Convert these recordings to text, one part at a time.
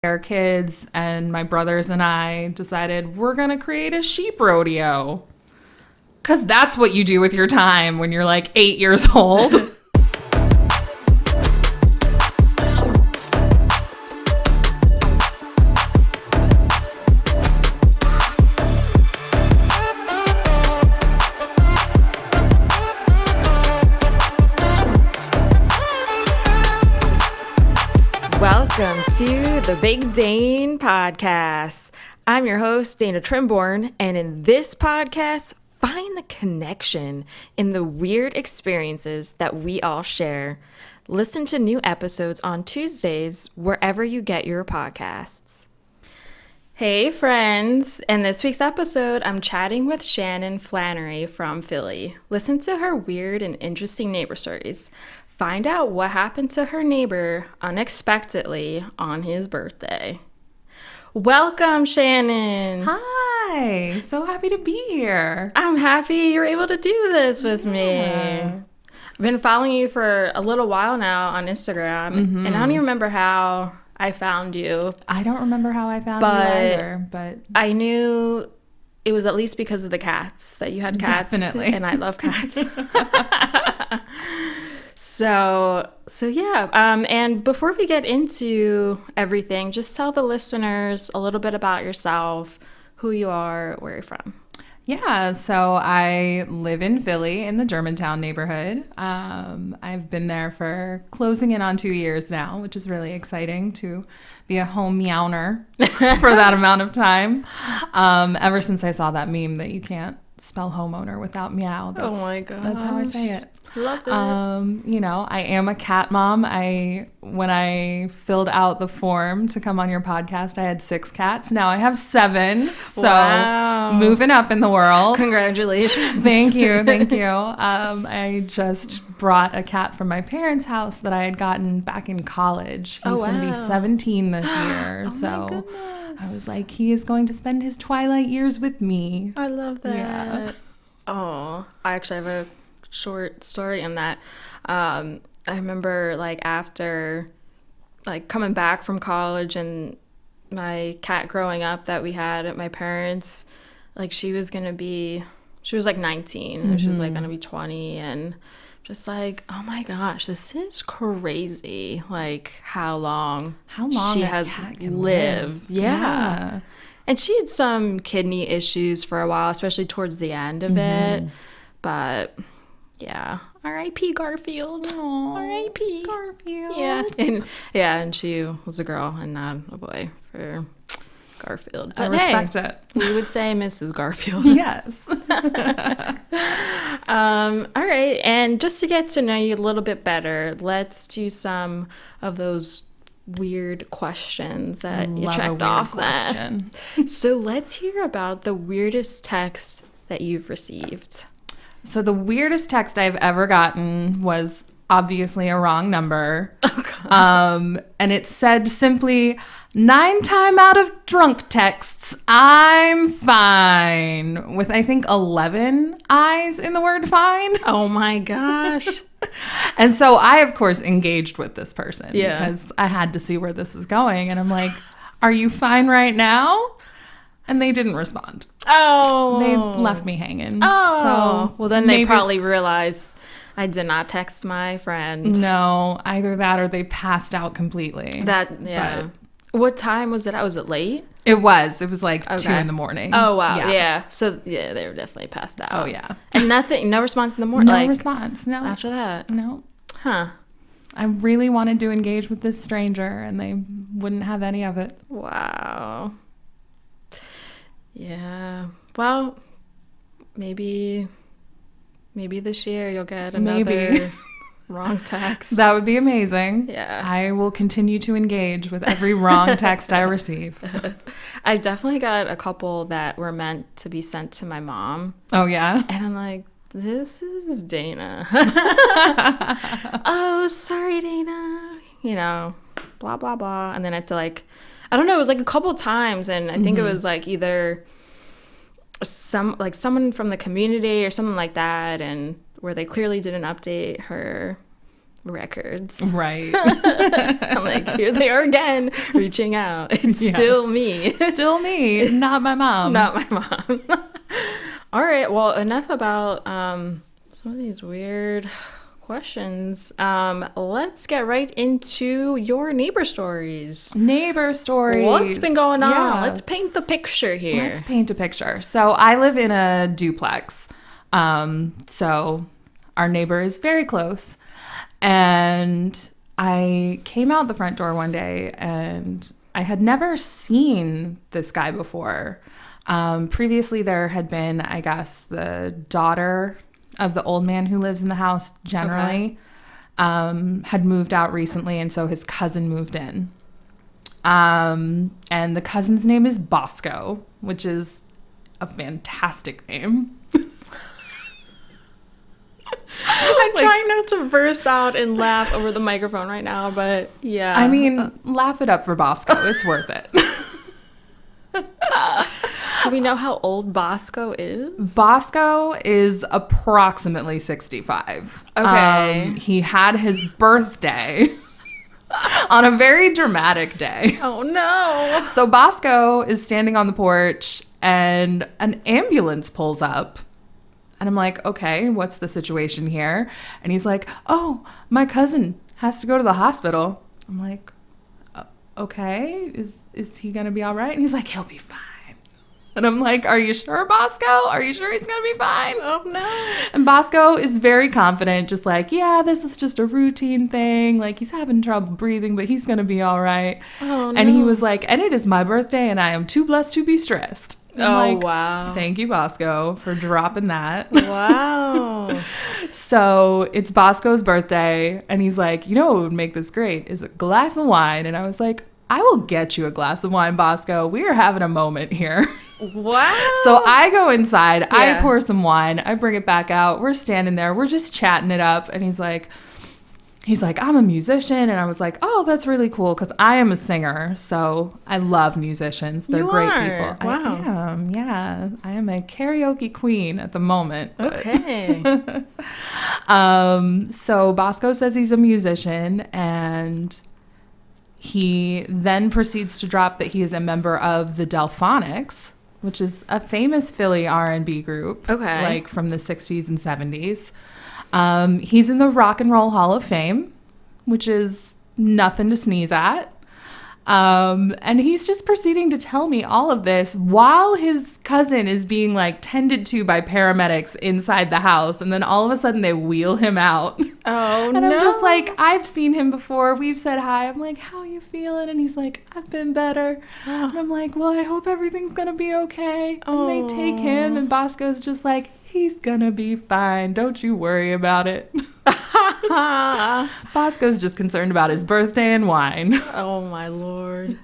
Our kids and my brothers and I decided we're going to create a sheep rodeo. Because that's what you do with your time when you're like 8 years old. Welcome to the Big Dane Podcast. I'm your host, Dana Trimborn, and in this podcast, find the connection in the weird experiences that we all share. Listen to new episodes on Tuesdays wherever you get your podcasts. Hey friends, in this week's episode, I'm chatting with Shannon Flannery from Philly. Listen to her weird and interesting neighbor stories. Find out what happened to her neighbor unexpectedly on his birthday. Welcome, Shannon. Hi, so happy to be here. I'm happy you're able to do this with me. I've been following you for a little while now on Instagram, and I don't even remember how I found you. I don't remember how I found you either, but I knew it was at least because of the cats, that you had cats. Definitely. And I love cats. So yeah. And before we get into everything, just tell the listeners a little bit about yourself, who you are, where you're from. yeah, so I live in Philly in the Germantown neighborhood. I've been there for closing in on 2 years now, which is really exciting to be a home meowner for that amount of time. Ever since I saw that meme that you can't spell homeowner without meow. Oh my gosh. That's how I say it. Love it. I am a cat mom. When I filled out the form to come on your podcast, I had 6 cats. Now I have 7. So Wow. moving up in the world. Congratulations. Thank you. I just brought a cat from my parents' house that I had gotten back in college. He's going to be 17 this year. Oh so my goodness. I was like, he is going to spend his twilight years with me. I love that. Yeah. Oh, I actually have a short story in that. I remember after coming back from college and my cat growing up that we had at my parents, she was 19 and she was going to be 20, and just oh my gosh, this is crazy. How long she that has cat can lived. live. Yeah. And she had some kidney issues for a while, especially towards the end of it. But yeah, R.I.P. Garfield. R.I.P. Garfield. And she was a girl and not a boy for Garfield. But I respect it. We would say Mrs. Garfield. Yes. All right, and just to get to know you a little bit better, let's do some of those weird questions that you checked off that. So let's hear about the weirdest text that you've received. So the weirdest text I've ever gotten was obviously a wrong number. Oh, God. And it said simply, 9 times out of drunk texts, I'm fine. With, I think, 11 I's in the word fine. Oh, my gosh. And so I, of course, engaged with this person. Yeah. Because I had to see where this is going. And I'm like, are you fine right now? And they didn't respond. Oh. They left me hanging. Oh. So well, then they probably realized I did not text my friend. No, either that or they passed out completely. Yeah. What time was it? Was it late? It was. It was 2 in the morning. Oh, wow. Yeah. So, yeah, they were definitely passed out. Oh, yeah. And no response in the morning? No response. No. After that? No. Huh. I really wanted to engage with this stranger, and they wouldn't have any of it. Wow. Yeah. Well, maybe this year you'll get another wrong text. That would be amazing. Yeah. I will continue to engage with every wrong text I receive. I've definitely got a couple that were meant to be sent to my mom. Oh, yeah? And I'm like, this is Dana. Oh, sorry, Dana. Blah, blah, blah. And then I had to I don't know, it was a couple times, and I think it was either someone from the community or something like that, and where they clearly didn't update her records. Right. I'm like, here they are again, reaching out. It's still me. Still me, not my mom. Not my mom. All right. Well, enough about some of these weird questions. Let's get right into your neighbor stories. Neighbor stories. What's been going on? Yeah. Let's paint the picture here. Let's paint a picture. So I live in a duplex. So our neighbor is very close. And I came out the front door one day and I had never seen this guy before. Previously, there had been, I guess, the daughter of the old man who lives in the house generally, had moved out recently, and so his cousin moved in. And the cousin's name is Bosco, which is a fantastic name. I'm trying not to burst out and laugh over the microphone right now, but yeah. I mean, laugh it up for Bosco. It's worth it. Do we know how old Bosco is? Bosco is approximately 65. Okay. He had his birthday on a very dramatic day. Oh, no. So Bosco is standing on the porch and an ambulance pulls up. And I'm like, okay, what's the situation here? And he's like, oh, my cousin has to go to the hospital. I'm like, okay, is he going to be all right? And he's like, he'll be fine. And I'm like, are you sure, Bosco? Are you sure he's going to be fine? Oh, no. And Bosco is very confident, just like, yeah, this is just a routine thing. Like, he's having trouble breathing, but he's going to be all right. Oh, no. And he was like, and it is my birthday, and I am too blessed to be stressed. I'm like, wow. Thank you, Bosco, for dropping that. Wow. So it's Bosco's birthday, and he's like, you know what would make this great is a glass of wine. And I was like, I will get you a glass of wine, Bosco. We are having a moment here. Wow. So I go inside, Yeah. I pour some wine, I bring it back out. We're standing there, we're just chatting it up. And he's like, I'm a musician. And I was like, oh, that's really cool because I am a singer. So I love musicians. They're great people. Wow. I am, yeah. I am a karaoke queen at the moment. Okay. So Bosco says he's a musician, and he then proceeds to drop that he is a member of the Delphonics, which is a famous Philly R&B group, Okay. like from the 60s and 70s. He's in the Rock and Roll Hall of Fame, which is nothing to sneeze at. And he's just proceeding to tell me all of this while his cousin is being like tended to by paramedics inside the house. And then all of a sudden they wheel him out. Oh, And no. I'm just like, I've seen him before. We've said hi. I'm like, how you feeling? And he's like, I've been better. And I'm like, well, I hope everything's going to be okay. And they take him, and Bosco's just like, he's going to be fine. Don't you worry about it. Bosco's just concerned about his birthday and wine. Oh, my Lord.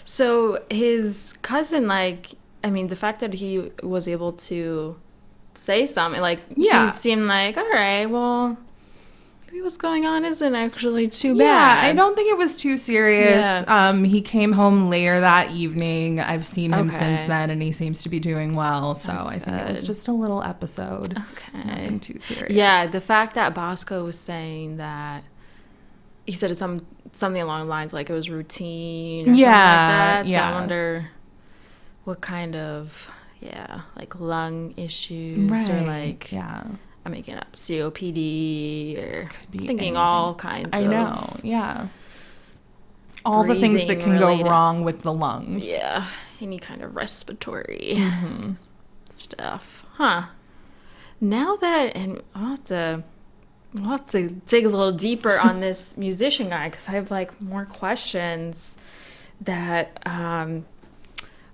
So his cousin, like, I mean, the fact that he was able to say something, like, Yeah. he seemed like, all right, well, maybe what's going on isn't actually too Yeah, bad. I don't think it was too serious. Yeah. He came home later that evening. I've seen him Okay. since then, and he seems to be doing well. So That's I think it was good. just a little episode. Okay. Nothing too serious. Yeah, the fact that Bosco was saying that, he said something along the lines like it was routine or something like that. So yeah. I wonder what kind of, like lung issues or like, yeah. I'm making up, COPD or Could be thinking anything. all kinds I of. know, yeah. All the things that breathing can go related. wrong with the lungs. Yeah, any kind of respiratory Mm-hmm. stuff. Huh. Now that, and we'll have to dig a little deeper on this musician guy because I have like more questions that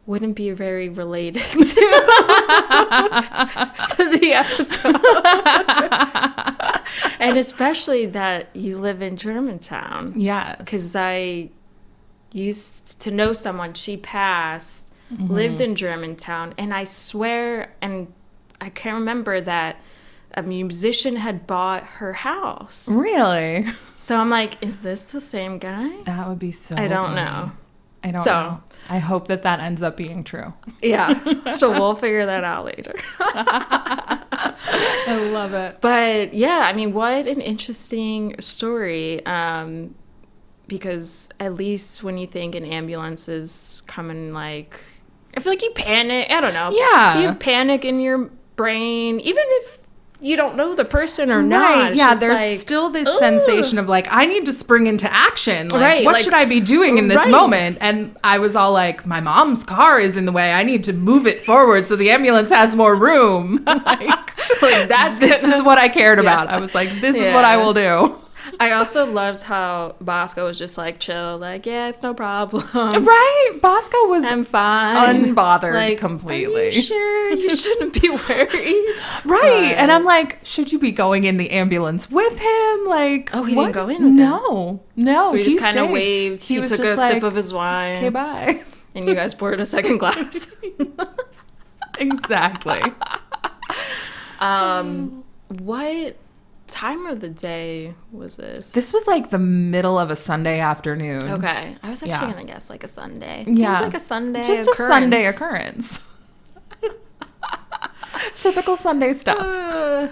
wouldn't be very related to the episode. And especially that you live in Germantown. Yes. Because I used to know someone, she passed, lived in Germantown, and I swear, and I can't remember that a musician had bought her house. Really? So I'm like, is this the same guy? That would be so I don't funny. know. I don't So- know. I hope that ends up being true. Yeah. So we'll figure that out later. I love it. But yeah, I mean, what an interesting story. Because at least when you think an ambulance is coming, like, I feel like you panic. I don't know. Yeah. You panic in your brain, even if you don't know the person or not. Right. It's Yeah. just There's like, still this sensation of like, I need to spring into action. Like, Right, what like- should I be doing in this right. moment? And I was all like, my mom's car is in the way. I need to move it forward so the ambulance has more room. like that's This is what I cared about. I was like, this is what I will do. I also loved how Bosco was just like chill, like, yeah, it's no problem. Right? Bosco was I'm fine. unbothered Like, completely. Are you sure you shouldn't be worried? Right. And I'm like, should you be going in the ambulance with him? Like, Oh, he what? didn't go in with him? No. So he just kind of stayed. waved. He was took just a sip like, of his wine. okay, bye. And you guys poured a second glass. Exactly. What time of the day was this? This was like the middle of a Sunday afternoon. Okay. I was actually Yeah. going to guess like a Sunday. It Yeah. seems like a Sunday Just occurrence. a Sunday occurrence. Typical Sunday stuff.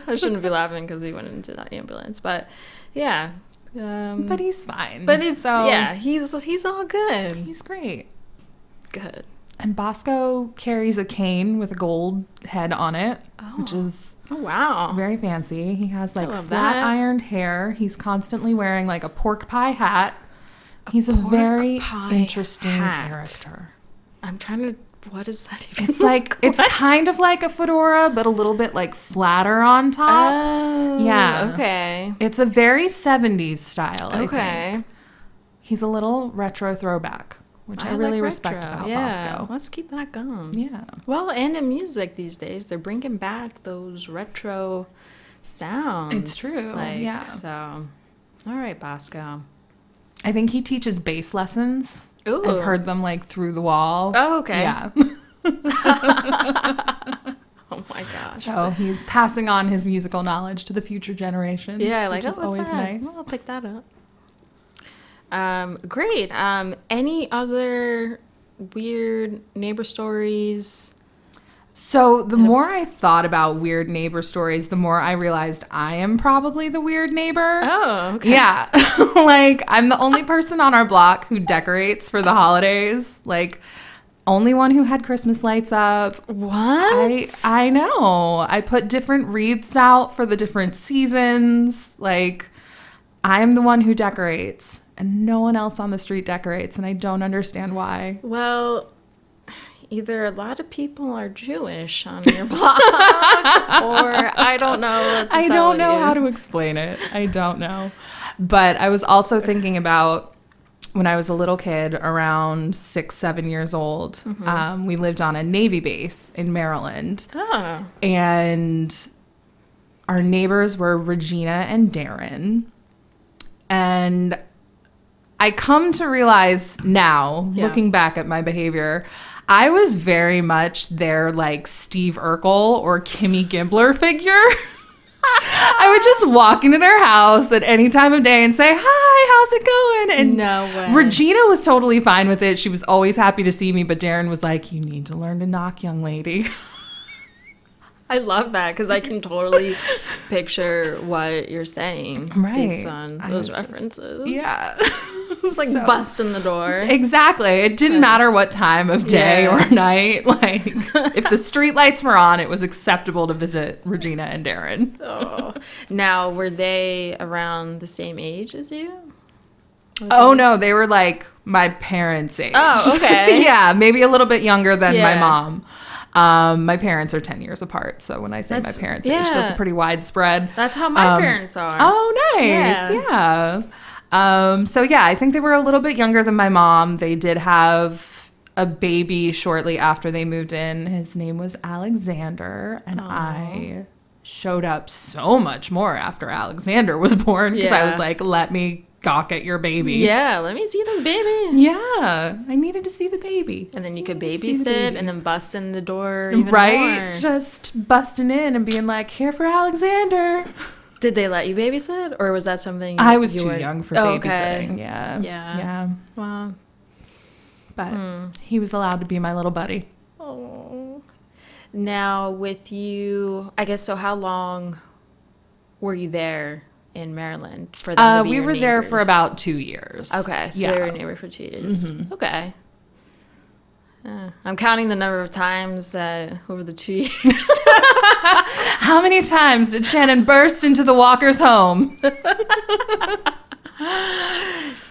I shouldn't be laughing because he went into that ambulance. But yeah. But he's fine. But it's, So, yeah, he's all good. he's great. Good. And Bosco carries a cane with a gold head on it, which is Oh, wow. very fancy. He has like love flat that. ironed hair. He's constantly wearing like a pork pie hat. He's a pork very pie interesting hat. character. I'm trying to, what is that even? It's like, it's kind of like a fedora, but a little bit like flatter on top. Oh, Yeah. Okay. It's a very 70s style, I think. Okay. He's a little retro throwback, which I really like respect retro. about Yeah. Bosco. Let's keep that going. Yeah. Well, and in music these days, they're bringing back those retro sounds. It's true, yeah. So, all right, Bosco. I think he teaches bass lessons. Ooh. I've heard them like through the wall. Oh, okay. Yeah. Oh my gosh. So he's passing on his musical knowledge to the future generations. Yeah, like, which is what's always that? nice. Well, I'll pick that up. Great. Any other weird neighbor stories? So the more I thought about weird neighbor stories, the more I realized I am probably the weird neighbor. Oh, okay. Yeah. Like, I'm the only person on our block who decorates for the holidays. Like, only one who had Christmas lights up. What? I know. I put different wreaths out for the different seasons. Like, I'm the one who decorates, and no one else on the street decorates, and I don't understand why. Well, either a lot of people are Jewish on your block, or I don't know what to I tell don't know you. how to explain it. I don't know. But I was also thinking about when I was a little kid, around 6, 7 years old. We lived on a Navy base in Maryland. Oh. And our neighbors were Regina and Darren. And I come to realize now, Yeah. looking back at my behavior, I was very much their like Steve Urkel or Kimmy Gibbler figure. I would just walk into their house at any time of day and say, hi, how's it going? And No way. Regina was totally fine with it. She was always happy to see me. But Darren was like, you need to learn to knock, young lady. I love that because I can totally picture what you're saying based on I those was just- references. Yeah. It's like So- busting the door. Exactly. It didn't matter what time of day Yeah. or night. Like, if the street lights were on, it was acceptable to visit Regina and Darren. Oh. Now, were they around the same age as you? Oh, no. They were like my parents' age. Oh, okay. Yeah. Maybe a little bit younger than my Yeah. mom. My parents are 10 years apart. So when I say That's- my parents' yeah. age, that's pretty widespread. That's how my parents are. Oh, nice. Yeah. Yeah. So yeah, I think they were a little bit younger than my mom. They did have a baby shortly after they moved in. His name was Alexander, and I showed up so much more after Alexander was born because I Yeah. was like, let me gawk at your baby. Yeah, let me see this baby. Yeah. I needed to see the baby. And then you could Let me see the babysit baby. and then bust in the door even Right? more. Just busting in and being like, here for Alexander. Did they let you babysit, or was that something I was you too were- young for Oh, babysitting. okay. Yeah. Yeah. Yeah. Wow. But he was allowed to be my little buddy. Oh. Now, with you, I guess, so how long were you there in Maryland for them to be We your were there for neighbors? about 2 years. Okay, so yeah. they were a neighbor for 2 years. Okay. I'm counting the number of times that over the 2 years. How many times did Shannon burst into the Walker's home?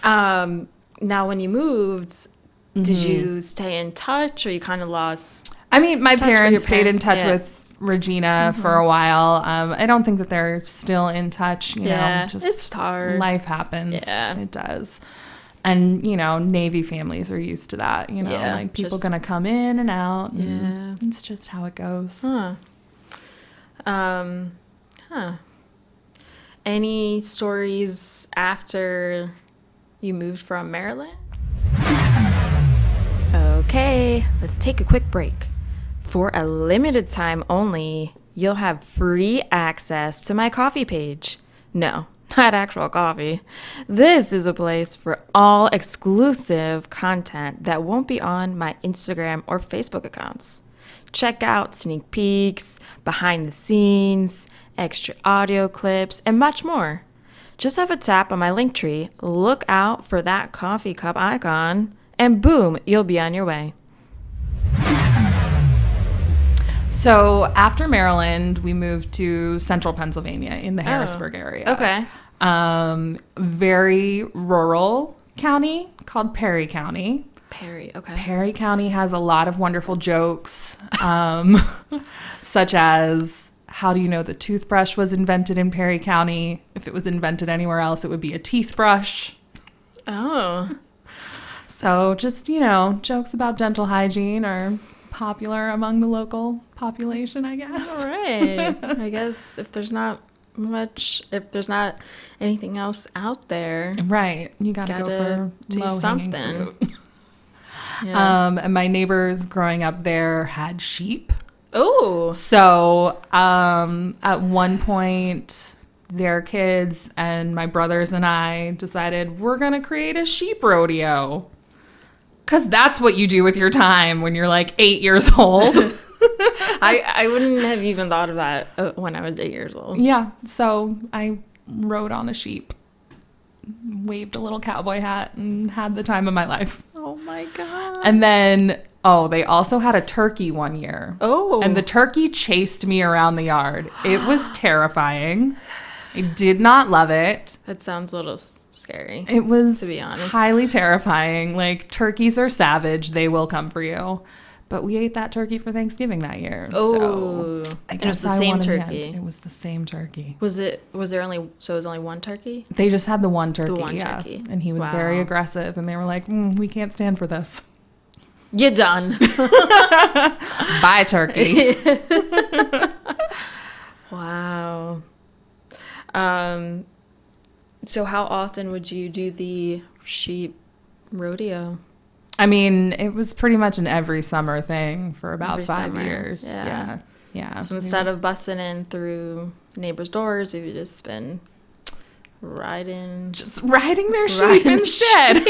Now, when you moved, did you stay in touch, or you kind of lost? I mean, my Touch with your parents stayed in parents, touch yeah. with Regina for a while. I don't think that they're still in touch. You Yeah, know, just it's hard. Life happens. Yeah. It does. And, you know, Navy families are used to that. You know, Yeah, like people just- going to come in and out. Yeah. And it's just how it goes. Huh. Any stories after you moved from Maryland? Okay, let's take a quick break. For a limited time only, you'll have free access to my coffee page. No, not actual coffee. This is a place for all exclusive content that won't be on my Instagram or Facebook accounts. Check out sneak peeks, behind the scenes, extra audio clips, and much more. Just have a tap on my link tree, look out for that coffee cup icon, and boom, you'll be on your way. So after Maryland, we moved to central Pennsylvania in the Harrisburg area. Okay. Very rural county called Perry County. Perry, okay. Perry County has a lot of wonderful jokes, such as, how do you know the toothbrush was invented in Perry County? If it was invented anywhere else, it would be a teeth brush. Oh. So just, you know, jokes about dental hygiene are popular among the local population, I guess. All right. I guess if there's not anything else out there. Right. You got to go for do low-hanging something. fruit. Yeah. And my neighbors growing up there had sheep. Oh. So at one point, their kids and my brothers and I decided we're going to create a sheep rodeo. Because that's what you do with your time when you're like 8 years old. I wouldn't have even thought of that when I was 8 years old. Yeah. So I rode on a sheep, waved a little cowboy hat, and had the time of my life. Oh my God. And then, they also had a turkey one year. Oh. And the turkey chased me around the yard. It was terrifying. I did not love it. That sounds a little scary. It was, to be honest, highly terrifying. Like, turkeys are savage. They will come for you. But we ate that turkey for Thanksgiving that year. Oh. So I And guess it was the I same won in the turkey. end. It was the same turkey. Was it only one turkey? They just had the one turkey. one yeah. turkey. And he was very Wow. aggressive. And they were like, we can't stand for this. You're done. Bye, turkey. Wow. So how often would you do the sheep rodeo? I mean, it was pretty much an every summer thing for about Every 5 summer, years. yeah. Yeah. So instead of busting in through neighbors' doors, you've just been riding. just riding their sheep Riding the instead.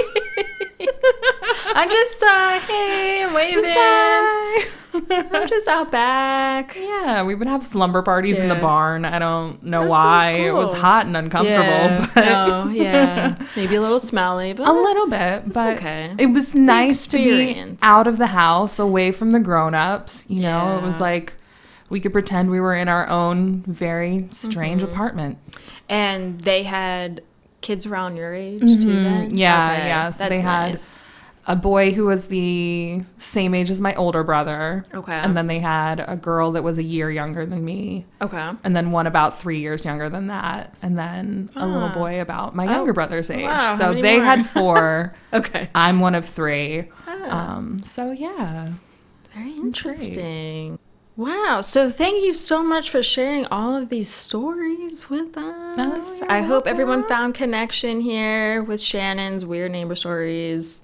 I'm just, hey, I'm waving. I'm just out back. Yeah, we would have slumber parties in the Yeah. barn. I don't know That why. sounds It was cool. hot and uncomfortable. Yeah, But no, yeah. Maybe a little smelly, but a little bit. But okay. it was nice to be experience. out of the house, away from the grown-ups. You know, it was Yeah. like we could pretend we were in our own very strange apartment. And they had kids around your age too then? Yeah, Okay, yeah. So they that's had nice. a boy who was the same age as my older brother. Okay. And then they had a girl that was a year younger than me. Okay. And then one about 3 years younger than that. And then a little boy about my younger brother's age. wow, how So many they more? had 4. Okay. I'm one of 3. So yeah. Very interesting. Wow. So thank you so much for sharing all of these stories with us. you're I hope everyone welcome. found connection here with Shannon's weird neighbor stories.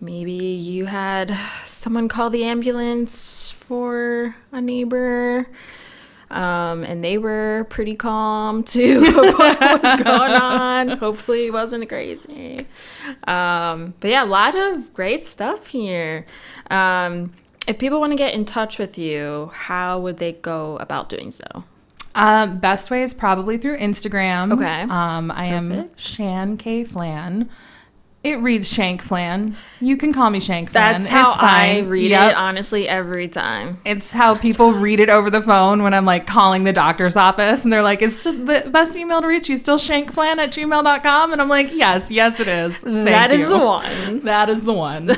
Maybe you had someone call the ambulance for a neighbor. And they were pretty calm too of what was going on. Hopefully it wasn't crazy. But yeah, a lot of great stuff here. If people want to get in touch with you, how would they go about doing so? Best way is probably through Instagram. Okay. I am Shan K Flan. It reads Shank Flan. You can call me Shank Flan. That's how it's fine. I read it, honestly, every time. It's how people read it over the phone when I'm like calling the doctor's office and they're like, is the best email to reach you still shankflan@gmail.com? And I'm like, yes, it is. That is the one. That is the one.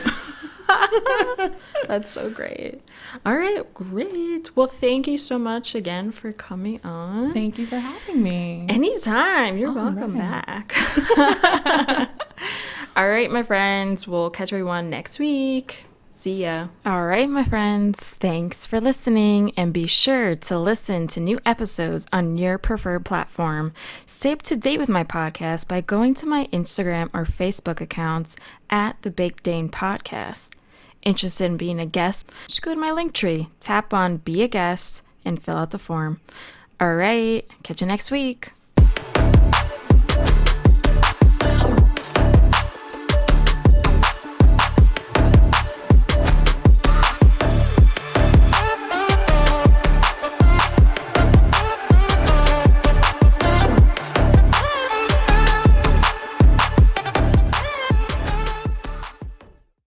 That's so great. All right, great. Well, thank you so much again for coming on. Thank you for having me. Anytime. You're welcome back. All right, my friends. We'll catch everyone next week. See ya. All right, my friends. Thanks for listening, and be sure to listen to new episodes on your preferred platform. Stay up to date with my podcast by going to my Instagram or Facebook accounts at The Big Dane Podcast. Interested in being a guest? Just go to my link tree, tap on Be a Guest, and fill out the form. All right, catch you next week.